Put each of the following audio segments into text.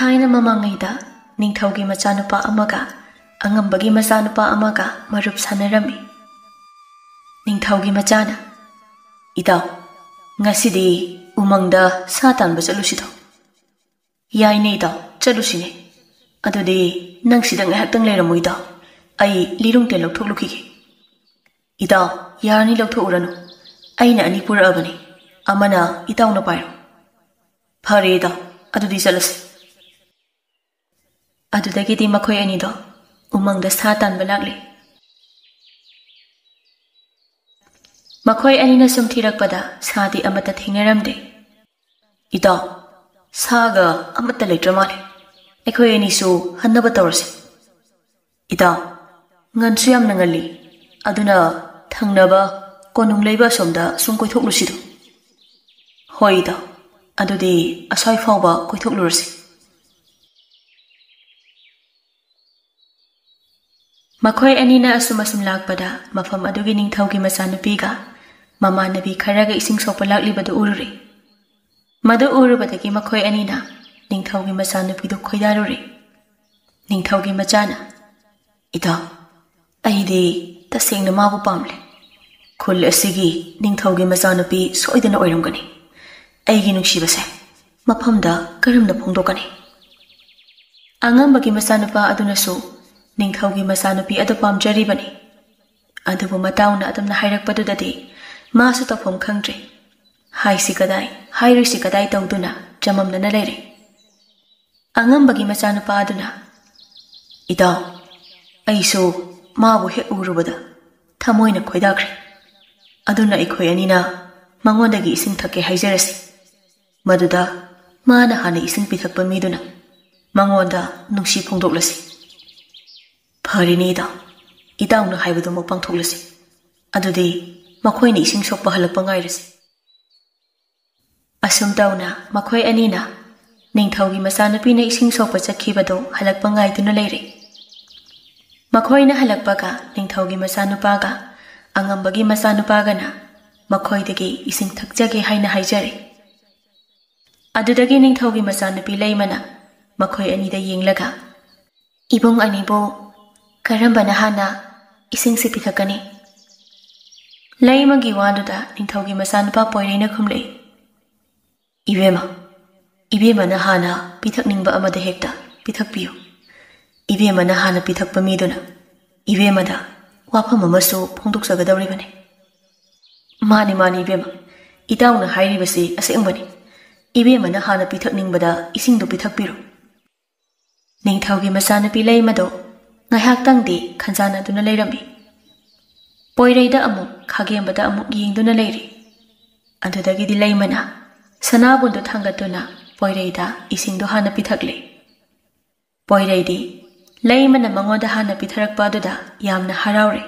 Thayna mamangayda ningthawgi machanupa amaga angambagi machanupa amaga marup sanarami. Ningthawgi machana itaw ngasidi umangda sa tanba chalusito. Yaine itaw chalusine. Adudi nang sidang ngahaktang layramu itaw ay lirung ten lawthoklukige. Itaw yarani lawthokuranu. Aina ani purabani. Amana itaw na pairo. Phare itaw adudi chalas. Adudagidi makoy anido umangda sa tanba lagli. Makoy anina sumthirakpada sadi amata thengnaramde. Itaw saga amata leitramale. Aikoy anisu hannaba tawrasi. Itaw ngansu yam nangali. Aduna thangnaba konung leiba somda sum koithoklusidu. Hoi itaw adudi asai fawba koithoklurasi. Makoy anina asum lakpada mafam adugi ningthawgi machanupiga mamanabi kharaga ising sokpa laklibadu urure. Madu urubadagi makoy anina ningthawgi machanupidu khoidarure. Ningthawgi machana itaw aidi tasengna mabu pamle. Khul asigi ningthawgi machanupi soidana oiramgani. Aigi nungsibase mafamda karamna phongdokani. Angambagi machanupa adunasu ningthawgi machanupi adu pamjaribani. Adubu matawna adamna hairakpadudadi masu tawfam khangdre. Haisi kadai hairisi kadai tawduna jamamnana leire. Angambagi machanupa aduna itaw aisu mabu hek urubada thamoina khoidakre. Aduna ikhoy anina mangondagi ising thake haijarasi. Maduda mana hana ising pithakpa miduna mangonda nungsi phongdoklasi. Pharini itaw na haibadu mo pangthoklasi. Adudi makoy ni ising sokpa halakpa ngairasi. Asum tawna makoy anina ningthawgi machanupi na ising sokpa chakhibado halakpa ngaiduna leire. Makoy na halakpaga ningthawgi machanupaga angambagi machanupaga na makoydagi ising thakjage haina haijare. Adudagi ningthawgi machanupi leimana makoy anida yenglaga ibong anibo karambana hana ising si pithakani. Laimagi waduda ningthawgi machanupa poireina khumle. Ibema na hana pithakningba amada hekta pithakpiyo. Ibema na hana pithakpa miduna ibema da wafam amasu phongdoksagadawribani. Mani ibema itawna hairibasi asengbani. Ibema na hana pithakningbada isingdo pithakpiro. Ningthawgi machanupi leimado ngaihaktangdi khanjanaduna leirambi. Poireida amuk khagembada amuk yengduna leiri. Adudagidi leimana sanabundu thangatuna poireida isingdo hana pithakle. Poireidi leimana mangoda hana pitharakpa aduda yamna haraure.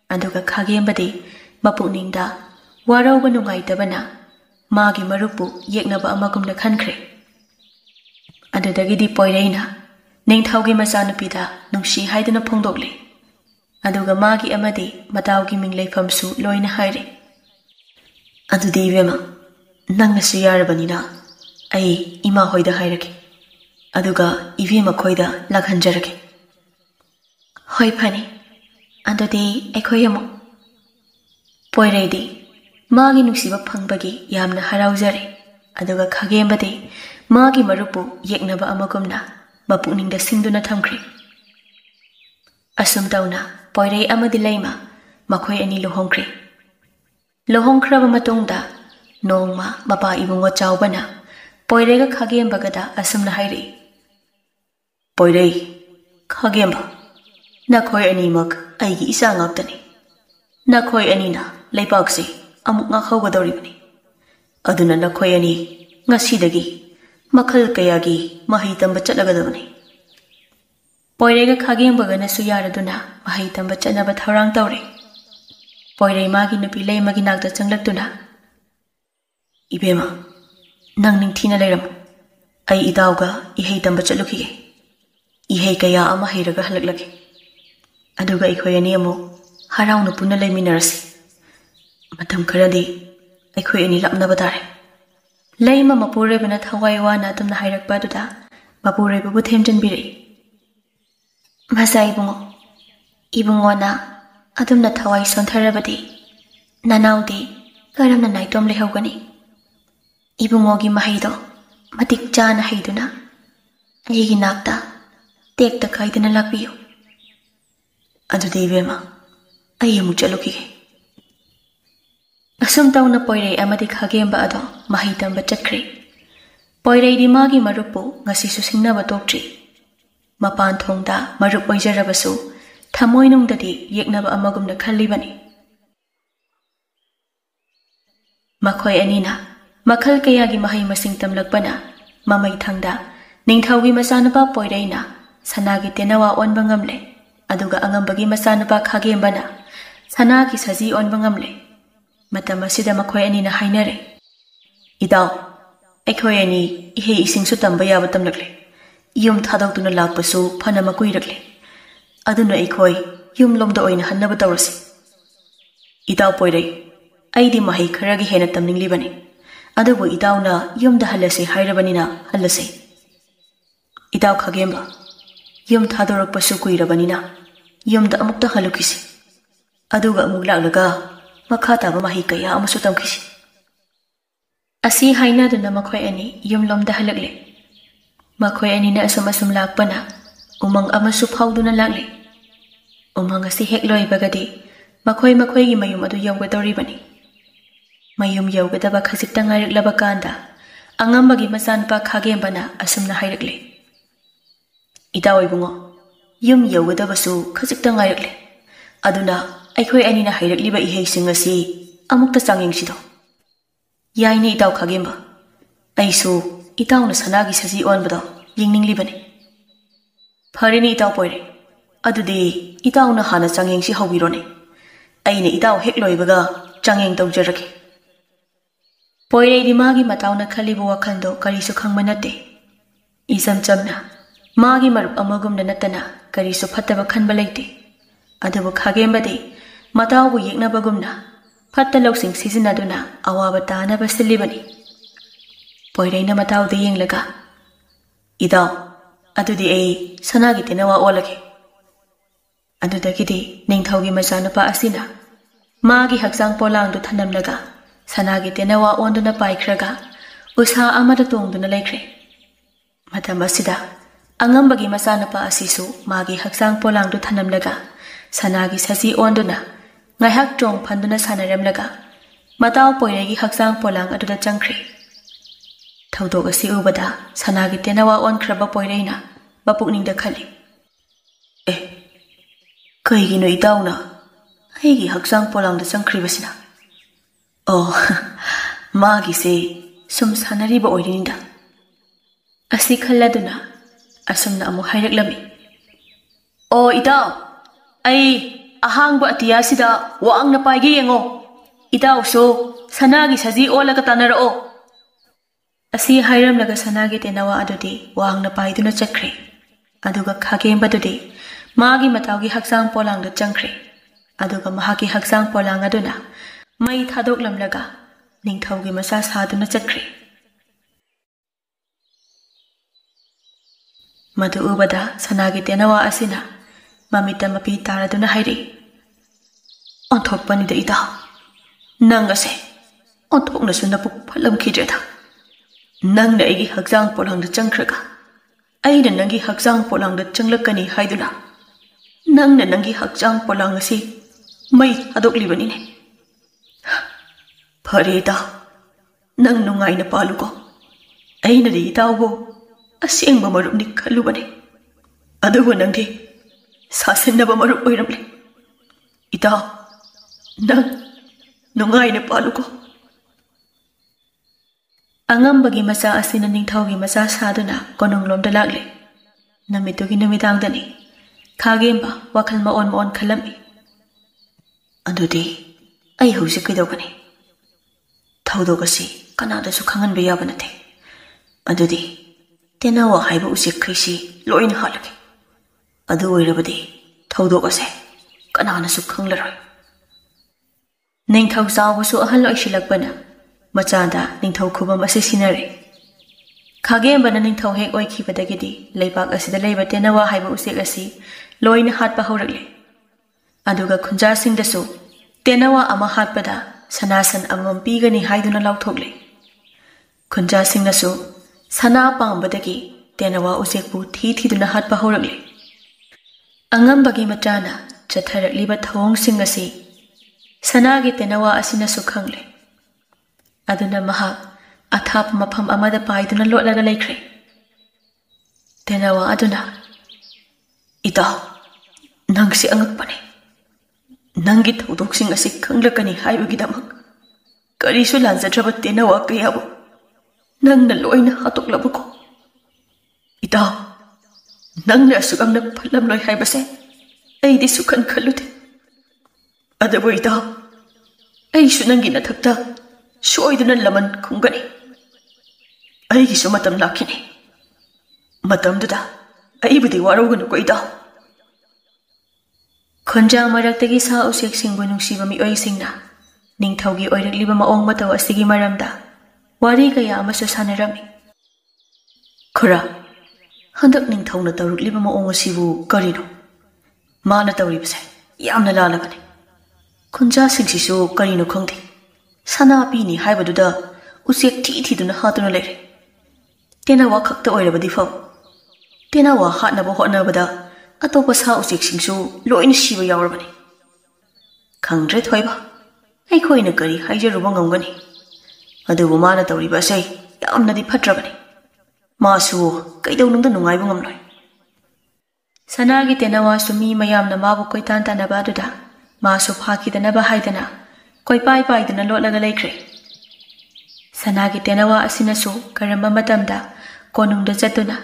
Aduga khagembadi mapukningda warauba nungaitabana magi marupu yeknaba amagumna khankre. Adudagidi poireina ningthawgi machanupida nungsi haiduna phongdokle. Aduga magi amadi matawgi mingleifamsu loina haire. Adudi ibema nangnasu yarabanina ai ima hoida hairake. Aduga ibema khoida lakhanjarake. Hoi phani adudi ekhoyamu. Poireidi magi nungsiba phangbagi yamna haraujare. Aduga khagembadi magi marupu yeknaba amagumna mapukningda singduna thamkhre. Asum tawna poirei amadi leima makoy ani lohongkre. Lohongkraba matungda nongma mapa ibungo chawbana poirega khagembagada asumna hairi. Poirei khagemba nakoy animak aigi isa ngaptani. Nakoy anina leipaksi amuk ngakhawgadawribani. Aduna nakoy ani ngasidagi makhal kayagi mahi tamba chatlagadawani. Poirega khagembagana su yaraduna mahi tamba chatnaba tharang tawre. Poirei magi nupi leimagi nakta changlaktuna ibema nang ningthina leiram ai idawga ihei tamba chatlukige. Ihei kaya ama heiraga halaklake. Aduga ikhoy ani amu harauna punna leiminarasi. Matam kharadi ikhoy ani lapnaba tare. Leima mapurebana thawai wana tamna hairakpa duda ꯃꯄꯨꯔꯣꯏꯕꯕꯨ ꯊꯦꯝꯖꯤꯟꯕꯤꯔꯛꯏ꯫ ꯃꯆꯥ ꯏꯕꯨꯡꯉꯣꯅ ꯑꯗꯨꯝꯅ ꯊꯋꯥꯏ ꯁꯣꯟꯊꯔꯕꯗꯤ ꯅꯅꯥꯎꯗꯤ ꯀꯔꯝꯅ ꯅꯥꯏꯇꯣꯝ ꯂꯩꯍꯧꯒꯅꯤ? ꯏꯕꯨꯡꯉꯣꯒꯤ ꯃꯍꯩꯗꯣ ꯃꯇꯤꯛ ꯆꯥꯅ ꯍꯩꯗꯨꯅ ꯑꯩꯒꯤ ꯅꯥꯛꯇ ꯇꯦꯛꯇ ꯀꯥꯏꯗꯅ ꯂꯥꯛꯄꯤꯌꯨ꯫ ꯑꯗꯨꯗꯤ ꯏꯕꯦꯝꯃ ꯑꯩ ꯑꯃꯨꯛ ꯆꯠꯂꯨꯈꯤꯒꯦ꯫ ꯑꯁꯨꯝ ꯇꯧꯅ ꯄꯣꯏꯔꯩ ꯑꯃꯗꯤ ꯈꯥꯒꯦꯝꯕ ꯑꯗꯣ ꯃꯍꯩ ꯇꯝꯕ ꯆꯠꯈ꯭ꯔꯦ꯫ ꯄꯣꯏꯔꯩꯗꯤ ꯃꯥꯒꯤ ꯃꯔꯨꯞꯄꯨ ꯉꯁꯤꯁꯨ ꯁꯤꯡꯅꯕ ꯇꯣꯛꯇ꯭ꯔꯤ꯫ ꯃꯄꯥꯟ ꯊꯣꯡꯗ ꯃꯔꯨꯞ ꯑꯣꯏꯖꯔꯕꯁꯨ ꯊꯃꯣꯏꯅꯨꯡꯗꯗꯤ ꯌꯦꯛꯅꯕ ꯑꯃꯒꯨꯝꯅ ꯈꯜꯂꯤꯕꯅꯤ꯫ ꯃꯈꯣꯏ ꯑꯅꯤꯅ ꯃꯈꯜ ꯀꯌꯥꯒꯤ ꯃꯍꯩ ꯃꯁꯤꯡ ꯇꯝꯂꯛꯄꯅ ꯃꯃꯩꯊꯪꯗ ꯅꯤꯡꯊꯧꯒꯤ ꯃꯆꯥꯅꯨꯄꯥ ꯄꯣꯏꯔꯩꯅ ꯁꯅꯥꯒꯤ ꯇꯦꯅꯋꯥ ꯑꯣꯟꯕ ꯉꯝꯂꯦ, ꯑꯗꯨꯒ ꯑꯉꯝꯕꯒꯤ ꯃꯆꯥꯅꯨꯄꯥ ꯈꯥꯒꯦꯝꯕꯅ ꯁꯅꯥꯒꯤ ꯁꯖꯤ ꯑꯣꯟꯕ ꯉꯝꯂꯦ꯫ ꯃꯇꯝ ꯑꯁꯤꯗ ꯃꯈꯣꯏ ꯑꯅꯤꯅ ꯍꯥꯏꯅꯔꯦ, ꯏꯇꯥꯎ, ꯑꯩꯈꯣꯏ ꯑꯅꯤ ꯏꯍꯩ ꯏꯁꯤꯡꯁꯨ ꯇꯝꯕ ꯌꯥꯕ ꯇꯝꯂꯛꯂꯦ, ꯌꯨꯝ ꯊꯥꯗꯣꯛꯇꯨꯅ ꯂꯥꯛꯄꯁꯨ ꯐꯅ ꯀꯨꯏꯔꯛꯂꯦ, ꯑꯗꯨꯅ ꯑꯩꯈꯣꯏ ꯌꯨꯝꯂꯣꯝꯗ ꯑꯣꯏꯅ ꯍꯟꯅꯕ ꯇꯧꯔꯁꯤ꯫ ꯏꯇꯥꯎ ꯄꯣꯏꯔꯩ, ꯑꯩꯗꯤ ꯃꯍꯩ ꯈꯔꯒꯤ ꯍꯦꯟꯅ ꯇꯝꯅꯤꯡꯂꯤꯕꯅꯤ, ꯑꯗꯨꯕꯨ ꯏꯇꯥꯎꯅ ꯌꯨꯝꯗ ꯍꯜꯂꯁꯤ ꯍꯥꯏꯔꯕꯅꯤꯅ ꯍꯜꯂꯁꯤ꯫ ꯏꯇꯥꯎ ꯈꯥꯒꯦꯝꯕ, ꯌꯨꯝ ꯊꯥꯗꯣꯔꯛꯄꯁꯨ ꯀꯨꯏꯔꯕꯅꯤꯅ ꯌꯨꯝꯗ ꯑꯃꯨꯛꯇ ꯍꯜꯂꯨꯈꯤꯁꯤ, ꯑꯗꯨꯒ ꯑꯃꯨꯛ ꯂꯥꯛꯂꯒ ꯃꯈꯥ ꯇꯥꯕ ꯃꯍꯩ ꯀꯌꯥ ꯑꯃꯁꯨ ꯇꯝꯈꯤꯁꯤ꯫ ꯑꯁꯤ ꯍꯥꯏꯅꯗꯨꯅ ꯃꯈꯣꯏ ꯑꯅꯤ ꯌꯨꯝꯂꯣꯝꯗ ꯍꯜꯂꯛꯂꯦ꯫ ꯃꯈꯣꯏ ꯑꯅꯤꯅ ꯑꯁꯨꯝ ꯂꯥꯛꯄꯅ ꯎꯃꯪ ꯑꯃꯁꯨ ꯐꯥꯎꯗꯨꯅ ꯂꯥꯛꯂꯦ꯫ ꯎꯃꯪ ꯑꯁꯤ ꯍꯦꯛ ꯂꯣꯏꯕꯒꯗꯤ ꯃꯈꯣꯏꯒꯤ ꯃꯌꯨꯝ ꯑꯗꯨ ꯌꯧꯒꯗꯧꯔꯤꯕꯅꯤ꯫ ꯃꯌꯨꯝ ꯌꯧꯒꯗꯕ ꯈꯖꯤꯛꯇ ꯉꯥꯏꯔꯛꯂꯕ ꯀꯥꯟꯗ ꯑꯉꯝꯕꯒꯤ ꯃꯆꯥꯅꯨꯄꯥ ꯈꯥꯒꯦꯝꯕꯅ ꯑꯁꯨꯝꯅ ꯍꯥꯏꯔꯛꯂꯦ, ꯏꯇꯥꯎ ꯏꯕꯨꯡꯉꯣ, ꯌꯨꯝ ꯌꯧꯒꯗꯕꯁꯨ ꯈꯖꯤꯛꯇ ꯉꯥꯏꯔꯛꯂꯦ, ꯑꯗꯨꯅ ꯑꯩꯈꯣꯏ ꯑꯅꯤꯅ ꯍꯩꯔꯛꯂꯤꯕ ꯏꯍꯩꯁꯤꯡ ꯑꯁꯤ ꯑꯃꯨꯛꯇ ꯆꯥꯡꯌꯦꯡꯁꯤꯗꯣ꯫ ꯌꯥꯏꯅꯦ ꯏꯇꯥꯎ ꯈꯥꯒꯦꯝꯕ, ꯑꯩꯁꯨ ꯏꯇꯥꯎꯅ ꯁꯅꯥꯒꯤ ꯁꯖꯤ ꯑꯣꯟꯕꯗꯣ ꯌꯦꯡꯅꯤꯡꯂꯤꯕꯅꯤ꯫ ꯐꯔꯦꯅꯦ ꯏꯇꯥꯎ ꯄꯣꯏꯔꯩ, ꯑꯗꯨꯗꯤ ꯏꯇꯥꯎꯅ ꯍꯥꯟꯅ ꯆꯥꯡꯌꯦꯡꯁꯤ ꯍꯧꯕꯤꯔꯣꯅꯦ, ꯑꯩꯅ ꯏꯇꯥꯎ ꯍꯦꯛ ꯂꯣꯏꯕꯒ ꯆꯥꯡꯌꯦꯡ ꯇꯧꯖꯔꯒꯦ꯫ ꯄꯣꯏꯔꯩꯗꯤ ꯃꯥꯒꯤ ꯃꯇꯥꯎꯅ ꯈꯜꯂꯤꯕ ꯋꯥꯈꯜꯗꯣ ꯀꯔꯤꯁꯨ ꯈꯪꯕ ꯅꯠꯇꯦ꯫ ꯏꯆꯝ ꯆꯝꯅ ꯃꯥꯒꯤ ꯃꯔꯨꯞ ꯑꯃꯒꯨꯝꯅ ꯅꯠꯇꯅ ꯀꯔꯤꯁꯨ ꯐꯠꯇꯕ ꯈꯟꯕ ꯂꯩꯇꯦ꯫ ꯑꯗꯨꯕꯨ ꯈꯥꯒꯦꯝꯕꯗꯤ ꯃꯇꯥꯎꯕꯨ ꯌꯦꯛꯅꯕꯒꯨꯝꯅ ꯐꯠꯇ ꯂꯧꯁꯤꯡ ꯁꯤꯖꯤꯟꯅꯗꯨꯅ ꯑꯋꯥꯕ ꯇꯥꯅꯕ ꯁꯤꯜꯂꯤꯕꯅꯤ꯫ ꯄꯣꯏꯔꯩꯅ ꯃꯇꯥꯎꯗ ꯌꯦꯡꯂꯒ, ꯏꯇꯥꯎ, ꯑꯗꯨꯗꯤ ꯑꯩ ꯁꯅꯥꯒꯤ ꯇꯦꯅꯋꯥ ꯑꯣꯜꯂꯒꯦ꯫ ꯑꯗꯨꯗꯒꯤꯗꯤ ꯅꯤꯡꯊꯧꯒꯤ ꯃꯆꯥꯅꯨꯄꯥ ꯑꯁꯤꯅ ꯃꯥꯒꯤ ꯍꯛꯆꯥꯡ ꯄꯣꯂꯥꯡꯗꯨ ꯊꯅꯝꯂꯒ ꯁꯅꯥꯒꯤ ꯇꯦꯅꯋꯥ ꯑꯣꯟꯗꯨꯅ ꯄꯥꯏꯈ꯭ꯔꯒ ꯎꯁꯥ ꯑꯃꯗ ꯇꯣꯡꯗꯨꯅ ꯂꯩꯈ꯭ꯔꯦ꯫ ꯃꯇꯝ ꯑꯁꯤꯗ ꯑꯉꯝꯕꯒꯤ ꯃꯆꯥꯅꯨꯄꯥ ꯑꯁꯤꯁꯨ ꯃꯥꯒꯤ ꯍꯛꯆꯥꯡ ꯄꯣꯂꯥꯡꯗꯨ ꯊꯅꯝꯂꯒ ꯁꯅꯥꯒꯤ ꯁꯖꯤ ꯑꯣꯟꯗꯨꯅ ꯉꯥꯏꯍꯥꯛ ꯆꯣꯡ ꯐꯟꯗꯨꯅ ꯁꯥꯟꯅꯔꯝꯂꯒ ꯃꯇꯥꯎ ꯄꯣꯏꯔꯩꯒꯤ ꯍꯛꯆꯥꯡ ꯄꯣꯂꯥꯡ ꯑꯗꯨꯗ ꯆꯪꯈ꯭ꯔꯦ꯫ ꯊꯧꯗꯣꯛ ꯑꯁꯤ ꯎꯕꯗ ꯁꯅꯥꯒꯤ ꯇꯦꯅꯋꯥ ꯑꯣꯟꯈ꯭ꯔꯕ ꯄꯣꯏꯔꯩꯅ ꯃꯄꯨꯛꯅꯤꯡꯗ ꯈꯜꯂꯤ, ꯀꯩꯒꯤꯅꯣ ꯏꯇꯥꯎꯅ ꯑꯩꯒꯤ ꯍꯛꯆꯥꯡ ꯄꯣꯂꯥꯡꯗ ꯆꯪꯈ꯭ꯔꯤꯕꯁꯤꯅ? ꯑꯣ, ꯃꯥꯒꯤꯁꯦ ꯁꯨꯝ ꯁꯥꯟꯅꯔꯤꯕ ꯑꯣꯏꯔꯤꯅꯤꯗ꯫ ꯑꯁꯤ ꯈꯜꯂꯗꯨꯅ ꯑꯁꯨꯝꯅ ꯑꯃꯨꯛ ꯍꯥꯏꯔꯛꯂꯝꯃꯤ, ꯑꯣ ꯏꯇꯥꯎ, ꯑꯩ ꯑꯍꯥꯡꯕ ꯑꯇꯤꯌꯥꯁꯤꯗ ꯋꯥꯡꯅ ꯄꯥꯏꯒꯦ ꯌꯦꯡꯉꯣ, ꯏꯇꯥꯎꯁꯨ ꯁꯅꯥꯒꯤ ꯁꯖꯤ ꯑꯣꯜꯂꯒ ꯇꯥꯟꯅꯔꯛꯑꯣ꯫ ꯑꯁꯤ ꯍꯥꯏꯔꯝꯂꯒ ꯁꯅꯥꯒꯤ ꯇꯦꯅꯋꯥ ꯑꯗꯨꯗꯤ ꯋꯥꯡꯅ ꯄꯥꯏꯗꯨꯅ ꯆꯠꯈ꯭ꯔꯦ, ꯑꯗꯨꯒ ꯈꯥꯒꯦꯝꯕꯗꯨꯗꯤ ꯃꯥꯒꯤ ꯃꯇꯥꯎꯒꯤ ꯍꯛꯆꯥꯡ ꯄꯣꯂꯥꯡꯗ ꯆꯪꯈ꯭ꯔꯦ, ꯑꯗꯨꯒ ꯃꯍꯥꯛꯀꯤ ꯍꯛꯆꯥꯡ ꯄꯣꯂꯥꯡ ꯑꯗꯨꯅ ꯃꯩ ꯊꯥꯗꯣꯛꯂꯝꯂꯒ ꯅꯤꯡꯊꯧꯒꯤ ꯃꯆꯥ ꯁꯥꯗꯨꯅ ꯆꯠꯈ꯭ꯔꯦ꯫ ꯃꯗꯨ ꯎꯕꯗ ꯁꯅꯥꯒꯤ ꯇꯦꯅꯋꯥ ꯑꯁꯤꯅ ꯃꯃꯤꯠꯇ ꯃꯄꯤ ꯇꯥꯔꯗꯨꯅ ꯍꯥꯏꯔꯛꯏ, ꯑꯣꯟꯊꯣꯛꯄꯅꯤꯗ ꯏꯇꯥꯎ, ꯅꯪ ꯑꯁꯦ ꯑꯣꯟꯊꯣꯛꯅꯁꯨ ꯅꯄꯨꯛ ꯐꯠꯂꯝꯈꯤꯗ꯭ꯔꯦꯗ꯫ ꯅꯪꯅ ꯑꯩꯒꯤ ꯍꯛꯆꯥꯡ ꯄꯣꯂꯥꯡꯗ ꯆꯪꯈ꯭ꯔꯒ ꯑꯩꯅ ꯅꯪꯒꯤ ꯍꯛꯆꯥꯡ ꯄꯣꯂꯥꯡꯗ ꯆꯪꯂꯛꯀꯅꯤ ꯍꯥꯏꯗꯨꯅ ꯅꯪꯅ ꯅꯪꯒꯤ ꯍꯛꯆꯥꯡ ꯄꯣꯂꯥꯡ ꯑꯁꯤ ꯃꯩ ꯊꯥꯗꯣꯛꯂꯤꯕꯅꯤꯅꯦ꯫ ꯐꯔꯦ ꯏꯇꯥꯎ, ꯅꯪ ꯅꯨꯡꯉꯥꯏꯅ ꯄꯥꯜꯂꯨꯀꯣ, ꯑꯩꯅꯗꯤ ꯏꯇꯥꯎꯕꯨ ꯑꯁꯦꯡꯕ ꯃꯔꯨꯞꯅꯤ ꯈꯜꯂꯨꯕꯅꯤ, ꯑꯗꯨꯕꯨ ꯅꯪꯗꯤ ꯁꯥꯁꯤꯟꯅꯕ ꯃꯔꯨꯞ ꯑꯣꯏꯔꯝꯂꯦ꯫ ꯏꯇꯥꯎ, ꯅꯪ ꯅꯨꯡꯉꯥꯏꯅ ꯄꯥꯜꯂꯨꯀꯣ꯫ ꯑꯉꯝꯕꯒꯤ ꯃꯆꯥ ꯑꯁꯤꯅ ꯅꯤꯡꯊꯧꯒꯤ ꯃꯆꯥ ꯁꯥꯗꯨꯅ ꯀꯣꯅꯨꯡꯂꯣꯝꯗ ꯂꯥꯛꯂꯦ꯫ ꯅꯨꯃꯤꯠꯇꯨꯒꯤ ꯅꯨꯃꯤꯗꯥꯡꯗꯅꯤ ꯈꯥꯒꯦꯝꯕ ꯋꯥꯈꯜ ꯃꯑꯣꯟ ꯈꯜꯂꯝꯃꯤ, ꯑꯗꯨꯗꯤ ꯑꯩ ꯍꯧꯖꯤꯛ ꯀꯩꯗꯧꯒꯅꯤ? ꯊꯧꯗꯣꯛ ꯑꯁꯤ ꯀꯅꯥꯗꯁꯨ ꯈꯪꯍꯟꯕ ꯌꯥꯕ ꯅꯠꯇꯦ, ꯑꯗꯨꯗꯤ ꯇꯦꯅꯋꯥ ꯍꯥꯏꯕ ꯎꯆꯦꯛꯈꯩꯁꯤ ꯂꯣꯏꯅ ꯍꯥꯠꯂꯒꯦ, ꯑꯗꯨ ꯑꯣꯏꯔꯕꯗꯤ ꯊꯧꯗꯣꯛ ꯑꯁꯦ ꯀꯅꯥꯅꯁꯨ ꯈꯪꯂꯔꯣꯏ꯫ ꯅꯤꯡꯊꯧ ꯆꯥꯎꯕꯁꯨ ꯑꯍꯜ ꯑꯣꯏꯁꯤꯜꯂꯛꯄꯅ ꯃꯆꯥꯗ ꯅꯤꯡꯊꯧ ꯈꯨꯕꯝ ꯑꯁꯤ ꯁꯤꯟꯅꯔꯦ꯫ Khagembana ningthau hek oikhibadagidi leibak asida leiba tenawa haiba usek asi loina hatpa haurakle. Aduga khunjasingdasu tenawa ama hatpada sanasan amam pigani haiduna lauthokle. Khunjasingnasu sana pambadagi tenawa usekpu thiduna hatpa haurakle. Angambagi matrana chatharakliba thawongsing asi sanagi tenawa asinasu khangle. Aduna mahak athap mafam amada paiduna lotlaga laikre. Tenawa aduna ita nangsi angakpane. Nangi thawdoksing asi khanglakani haibagidamak karisu lanjadraba tenawa kayabu nangna loina hatoklabuko. Ita nangna asugam na phalam loi haibase aidi sukhan khalude. Adabu ita aisu nangi na thakta soiduna laman khungani. Aigisu matam lakini. Matam duda aibudi waruganu ko ita. Khunjang maraktagi sa usik singbu nungsiba miyoisingna ningthaugi oirakliba maong mataw asigi maramda wari kaya amasu sanarami. Khura handak ningthauna tawrukliba maong asibu karino mana tawribase yamna lalagani. Khunjasingsisu karino khongde sana pini haibaduda usik thiduna hatuna leire. Tenawa khakta oirabadi faw tenawa hatnaba hotnabada atopa sa usik singsu loina siba yawarabani. Khangdre thoiba aikhoina kari haijaruba ngamgani. Adubu mana tawriba asai yamnadi phatrabani. Masu kaidawnungda nungaiba ngamloi. Sanagi tenawa sumi mayamna mabu koitan tanaba aduda masu phakidanaba haidana koipai paiduna lotlaga laikre. Sanagi tenawa asinasu karamba matamda konungda jatuna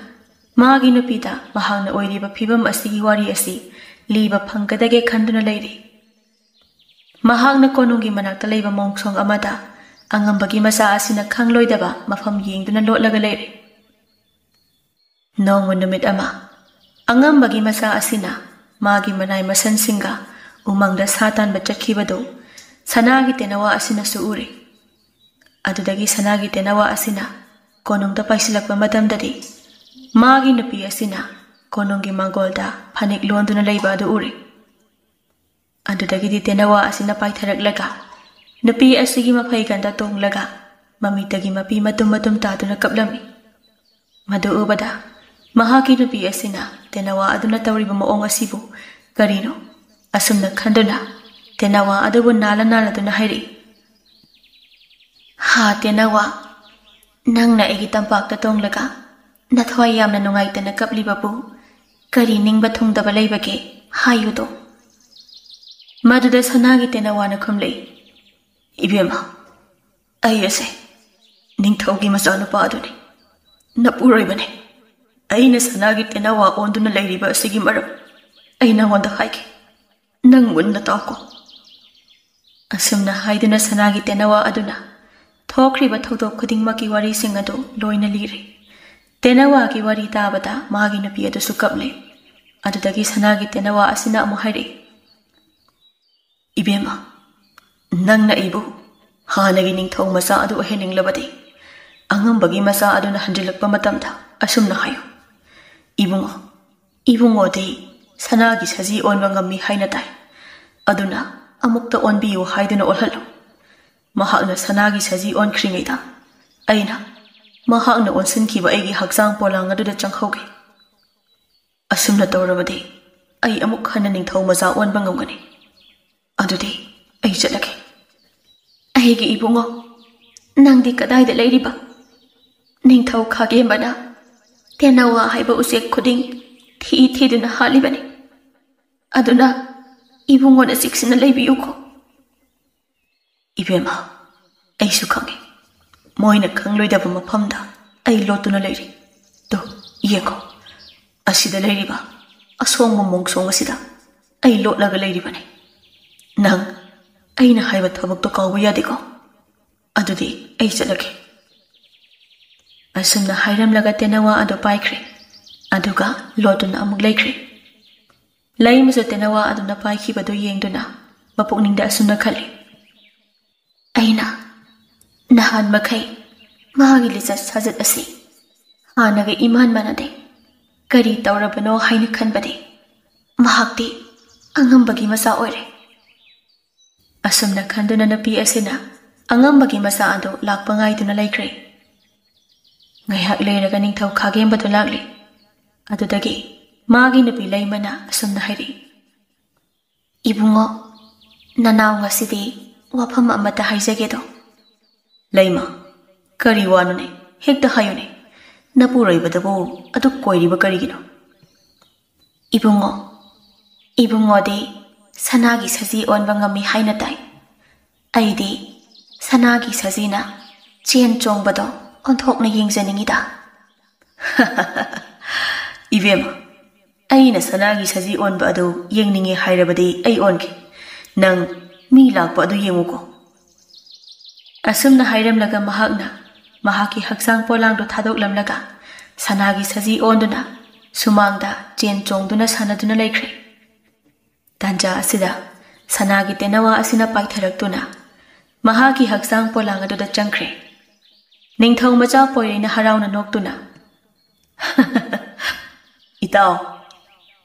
magi nupida mahangna oiriba phibam asigi wari asi liba phangkadage khanduna leiri. Mahangna konungi manakta leiba mongsong amada angambagi masa asina khangloidaba mafam yengduna lotlaga leiri. Nongma numit ama angambagi masa asina magi manai masan singa umangda satan bachakibado sanagi tenawa asina su uri. Adudagi sanagi tenawa asina konungda paisilakpa matamdadi magi nupi asina konungi mangolda phanik londuna leiba adu uri. Adudagi di tenawa asina paitharaklaga nupi asigi maphai ganda tonglaga mamitagi mapi matum taduna kaplami. Madu ubada mahaki nupi asina tenawa aduna tawriba maong asibu karino asumna khanduna tenawa adubu nala duna hairi. Ha tenawa nangna egi tampakta tonglaga nathwai yamna nungaitana kaplibabu kari ningba thungdaba leibage hayudo. Maduda sanagi tenawana khumlei. Ibema ayase ningthaugi machanupa aduni napuroibane. Aina sanagi tenawa onduna leiriba asigi maram aina honda haike nang munna tawko. Asumna haiduna sanagi tenawa aduna thokriba thodok khudingmaki wari sing adu loina liri. Tenawa ki wari tabada magi nupi adu sukaple. Adudagi sanagi tenawa asina amu hairi. Ibema nangna ibu hanagi ningthau masa adu ahening labadi angambagi masa aduna handilakpa matamda asumna hayo. Ibungo de sanagi saji onba ngammi haina tai. Aduna amukta onbiyu haiduna olhalo. Mahakna sanagi saji on kringaida. Aina mahakna onsinkiba aigi haksang polang aduda changhauge. Asumna tawrabadi ai amuk hana ningthau maza onba ngamgani. Adudi ai chatlake. Aigi ibungo nangdi kadaida leiriba. Ningthau khagembana tenawa haiba usek khuding thiduna halibani. Aduna ibungo na siksina leibiyuko. Ibema aisu khangi moina khangloidaba mafamda ai lotuna leiri. Do yeko asida leiriba asongma mongsong asida ai lotlaga leiribani. Nang aina haiba thabakto kawba yadiko. Adudi ai chatlake. Asumna hairamlaga tenawa adu paikre. Aduga lotuna amuk laikre. Laimusu tenawa aduna paikhibadu yengduna mapukningda asumna khali. Aina nahan makai magi lizat sajat asi ꯍꯥꯟꯅꯒ ꯏꯃꯥꯟ ꯃꯥꯟꯅꯗꯦ꯫ ꯀꯔꯤ ꯇꯧꯔꯕꯅꯣ ꯍꯥꯏꯅ ꯈꯟꯕꯗꯤ ꯃꯍꯥꯛꯇꯤ ꯑꯉꯝꯕꯒꯤ ꯃꯆꯥ ꯑꯣꯏꯔꯦ꯫ ꯑꯁꯨꯝꯅ ꯈꯟꯗꯨꯅ ꯅꯨꯄꯤ ꯑꯁꯤꯅ ꯑꯉꯝꯕꯒꯤ ꯃꯆꯥ ꯑꯗꯨ ꯂꯥꯛꯄ ꯉꯥꯏꯗꯨꯅ ꯂꯩꯈ꯭ꯔꯦ꯫ ꯉꯥꯏꯍꯥꯛ ꯂꯩꯔꯒ ꯅꯤꯡꯊꯧ ꯈꯥꯒꯦꯝꯕꯗꯨ ꯂꯥꯛꯂꯤ꯫ ꯑꯗꯨꯗꯒꯤ ꯃꯥꯒꯤ ꯅꯨꯄꯤ ꯂꯩꯃꯅ ꯑꯁꯨꯝꯅ ꯍꯥꯏꯔꯤ, "ꯏꯕꯨꯡꯉꯣ, ꯅꯅꯥꯎ ꯉꯁꯤꯗꯤ ꯋꯥꯐꯝ ꯑꯃꯠꯇ ꯍꯥꯏꯖꯒꯦꯗꯣ." "ꯂꯩꯃ, ꯀꯔꯤ ꯋꯥꯅꯣꯅꯦ? ꯍꯦꯛꯇ ꯍꯥꯏꯌꯨꯅꯦ꯫ ꯅꯄꯨꯔꯣꯏꯕꯗꯕꯨ ꯑꯗꯨꯛ ꯀꯣꯏꯔꯤꯕ ꯀꯔꯤꯒꯤꯅꯣ?" "ꯏꯕꯨꯡꯉꯣꯗꯤ ꯁꯅꯥꯒꯤ ꯁꯖꯤ ꯑꯣꯟꯕ ꯉꯝꯃꯤ ꯍꯥꯏꯅ ꯇꯥꯏ꯫ ꯑꯩꯗꯤ ꯁꯅꯥꯒꯤ ꯁꯖꯤꯅ ꯆꯦꯟ ꯆꯣꯡꯕꯗꯣ ꯑꯣꯟꯊꯣꯛꯅ ꯌꯦꯡꯖꯅꯤꯡꯉꯤꯗ." "ꯏꯕꯦꯝꯃ, ꯑꯩꯅ ꯁꯅꯥꯒꯤ ꯁꯖꯤ ꯑꯣꯟꯕ ꯑꯗꯨ ꯌꯦꯡꯅꯤꯡꯉꯦ ꯍꯥꯏꯔꯕꯗꯤ ꯑꯩ ꯑꯣꯟꯒꯦ꯫ ꯅꯪ ꯃꯤ ꯂꯥꯛꯄ ꯑꯗꯨ ꯌꯦꯡꯉꯨꯀꯣ." ꯑꯁꯨꯝꯅ ꯍꯥꯏꯔꯝꯂꯒ ꯃꯍꯥꯛꯅ ꯃꯍꯥꯛꯀꯤ ꯍꯛꯆꯥꯡ ꯄꯣꯂꯥꯡꯗꯨ ꯊꯥꯗꯣꯛꯂꯝꯂꯒ ꯁꯅꯥꯒꯤ ꯁꯖꯤ ꯑꯣꯟꯗꯨꯅ ꯁꯨꯃꯥꯡꯗ ꯆꯦꯟ ꯆꯣꯡꯗꯨꯅ ꯁꯥꯟꯅꯗꯨꯅ ꯂꯩꯈ꯭ꯔꯦ꯫ ꯇꯥꯟꯖꯥ ꯑꯁꯤꯗ ꯁꯅꯥꯒꯤ ꯇꯦꯅꯋꯥ ꯑꯁꯤꯅ ꯄꯥꯏꯊꯔꯛꯇꯨꯅ ꯃꯍꯥꯛꯀꯤ ꯍꯛꯆꯥꯡ ꯄꯣꯂꯥꯡ ꯑꯗꯨꯗ ꯆꯪꯈ꯭ꯔꯦ꯫ ꯅꯤꯡꯊꯧ ꯃꯆꯥ ꯄꯣꯏꯔꯩꯅ ꯍꯔꯥꯎꯅ ꯅꯣꯛꯇꯨꯅ, "ꯏꯇꯥꯎ,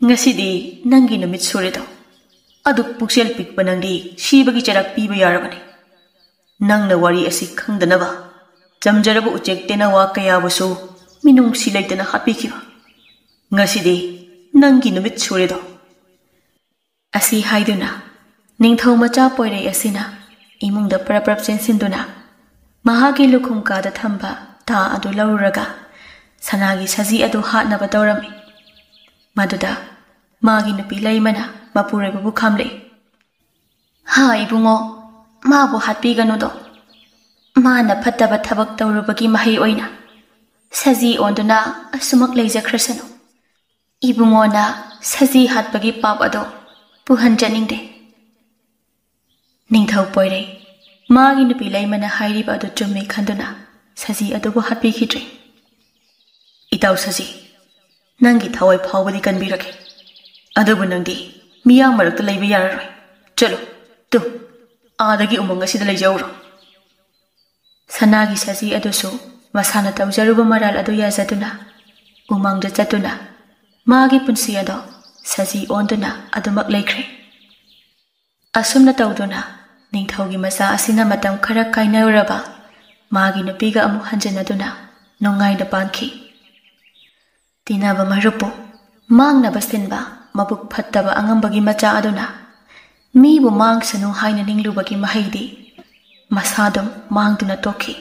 ꯉꯁꯤꯗꯤ ꯅꯪꯒꯤ ꯅꯨꯃꯤꯠ ꯁꯨꯔꯦꯗꯣ꯫ ꯑꯗꯨꯛ ꯄꯨꯛꯆꯦꯜ ꯄꯤꯛꯄ ꯅꯪꯗꯤ ꯁꯤꯕꯒꯤ ꯆꯩꯔꯥꯛ ꯄꯤꯕ ꯌꯥꯔꯕꯅꯤ꯫ ꯅꯪꯅ ꯋꯥꯔꯤ ꯑꯁꯤ ꯈꯪꯗꯅꯕ ꯆꯝꯖꯔꯕ ꯎꯆꯦꯛ ꯇꯦꯅꯋꯥ ꯀꯌꯥꯕꯨꯁꯨ ꯃꯤꯅꯨꯡꯁꯤ ꯂꯩꯇꯅ ꯍꯥꯠꯄꯤꯈꯤꯕ꯫ ꯉꯁꯤꯗꯤ ꯅꯪꯒꯤ ꯅꯨꯃꯤꯠ ꯁꯨꯔꯦꯗꯣ." ꯑꯁꯤ ꯍꯥꯏꯗꯨꯅ ꯅꯤꯡꯊꯧ ꯃꯆꯥ ꯄꯣꯏꯔꯩ ꯑꯁꯤꯅ ꯏꯃꯨꯡꯗ ꯄ꯭ꯔꯞ ꯆꯦꯟꯁꯤꯟꯗꯨꯅ ꯃꯍꯥꯛꯀꯤ ꯂꯨꯈꯨꯝ-ꯀꯥꯗ ꯊꯝꯕ ꯊꯥ ꯑꯗꯨ ꯂꯧꯔꯨꯔꯒ ꯁꯅꯥꯒꯤ ꯁꯖꯤ ꯑꯗꯨ ꯍꯥꯠꯅꯕ ꯇꯧꯔꯝꯃꯤ꯫ ꯃꯗꯨꯗ ꯃꯥꯒꯤ ꯅꯨꯄꯤ ꯂꯩꯃꯅ ꯃꯄꯨꯔꯣꯏꯕꯕꯨ ꯈꯥꯝꯂꯛꯏ꯫ "ꯍꯥ ꯏꯕꯨꯡꯉꯣ, ꯃꯥꯕꯨ ꯍꯥꯠꯄꯤꯒꯅꯨꯗꯣ꯫ ꯃꯥꯅ ꯐꯠꯇꯕ ꯊꯕꯛ ꯇꯧꯔꯨꯕꯒꯤ ꯃꯍꯩ ꯑꯣꯏꯅ ꯁꯖꯤ ꯑꯣꯟꯗꯨꯅ ꯑꯁꯨꯃꯛ ꯂꯩꯖꯈ꯭ꯔꯁꯅꯨ꯫ ꯏꯕꯨꯡꯉꯣꯅ ꯁꯖꯤ ꯍꯥꯠꯄꯒꯤ ꯄꯥꯞ ꯑꯗꯣ ꯄꯨꯍꯟꯖꯅꯤꯡꯗꯦ." ꯅꯤꯡꯊꯧ ꯄꯣꯏꯔꯩ ꯃꯥꯒꯤ ꯅꯨꯄꯤ ꯂꯩꯃꯅ ꯍꯥꯏꯔꯤꯕ ꯑꯗꯨ ꯆꯨꯝꯃꯤ ꯈꯟꯗꯨꯅ ꯁꯖꯤ ꯑꯗꯨꯕꯨ ꯍꯥꯠꯄꯤꯈꯤꯗ꯭ꯔꯦ꯫ "ꯏꯇꯥꯎ ꯁꯖꯤ, ꯅꯪꯒꯤ ꯊꯋꯥꯏ ꯐꯥꯎꯕꯗꯤ ꯀꯟꯕꯤꯔꯒꯦ꯫ ꯑꯗꯨꯕꯨ ꯅꯪꯗꯤ ꯃꯤꯌꯥꯝ ꯃꯔꯛꯇ ꯂꯩꯕ ꯌꯥꯔꯔꯣꯏ꯫ ꯆꯠꯂꯣ, ꯑꯥꯗꯒꯤ ꯎꯃꯪ ꯑꯁꯤꯗ ꯂꯩꯖꯧꯔꯣ." ꯁꯅꯥꯒꯤ ꯁꯖꯤ ꯑꯗꯨꯁꯨ ꯃꯁꯥꯅ ꯇꯧꯖꯔꯨꯕ ꯃꯔꯥꯜ ꯑꯗꯨ ꯌꯥꯖꯗꯨꯅ ꯎꯃꯪꯗ ꯆꯠꯇꯨꯅ ꯃꯥꯒꯤ ꯄꯨꯟꯁꯤ ꯑꯗꯣ ꯁꯖꯤ ꯑꯣꯟꯗꯨꯅ ꯑꯗꯨꯃꯛ ꯂꯩꯈ꯭ꯔꯦ꯫ ꯑꯁꯨꯝꯅ ꯇꯧꯗꯨꯅ ꯅꯤꯡꯊꯧꯒꯤ ꯃꯆꯥ ꯑꯁꯤꯅ ꯃꯇꯝ ꯈꯔ ꯀꯥꯏꯅꯔꯨꯔꯕ ꯃꯥꯒꯤ ꯅꯨꯄꯤꯒ ꯑꯃꯨꯛ ꯍꯟꯖꯤꯟꯅꯗꯨꯅ ꯅꯨꯡꯉꯥꯏꯅ ꯄꯥꯟꯈꯤ꯫ ꯇꯤꯟꯅꯕ ꯃꯔꯨꯞꯄꯨ ꯃꯥꯡꯅꯕ ꯁꯤꯟꯕ ꯃꯕꯨꯛ ꯐꯠꯇꯕ ꯑꯉꯝꯕꯒꯤ ꯃꯆꯥ ꯑꯗꯨꯅ ꯃꯤꯕꯨ ꯃꯥꯡꯁꯅꯨ ꯍꯥꯏꯅ ꯅꯤꯡꯂꯨꯕꯒꯤ ꯃꯍꯩꯗꯤ ꯃꯁꯥꯗꯨꯝ ꯃꯥꯡꯗꯨꯅ ꯇꯣꯛꯈꯤ꯫